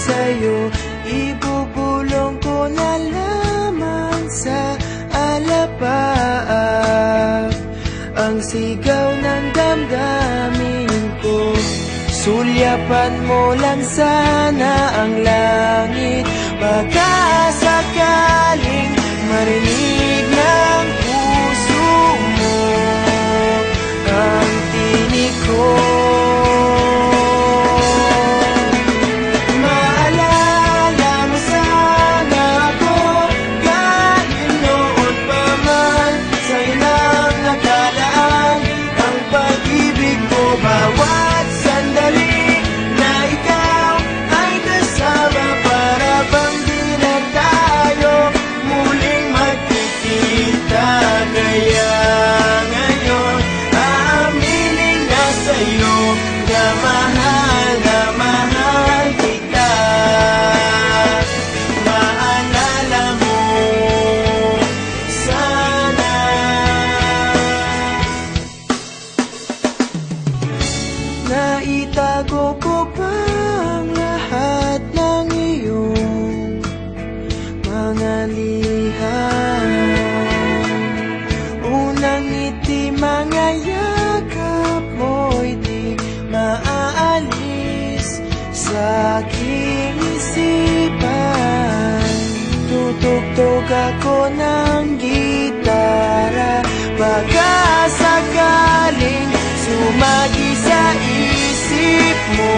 sa'yo, ibubulong ko na lamang sa alapaap ang sigaw ng damdamin ko. Sulyapan mo lang sana ang langit, baka sakaling marinig ng puso mo ang tinig ko. Maalala mo sana ako kahit noon pa man sa ilang nakalaan ang pag-ibig ko. Bawat sandali na ikaw ay kasama, para bang di na tayo muling magkikita. Kaya ngayon aaminin na sa'yo na mahal kita. Maalala mo sana. Naitago ko pa ang lahat ng iyong mga liham. Unang ngiti, mga yakap mo'y di maaalis sa aking isipan. Tutugtog ako ng gitara, baka sakaling sumagi sa isip mo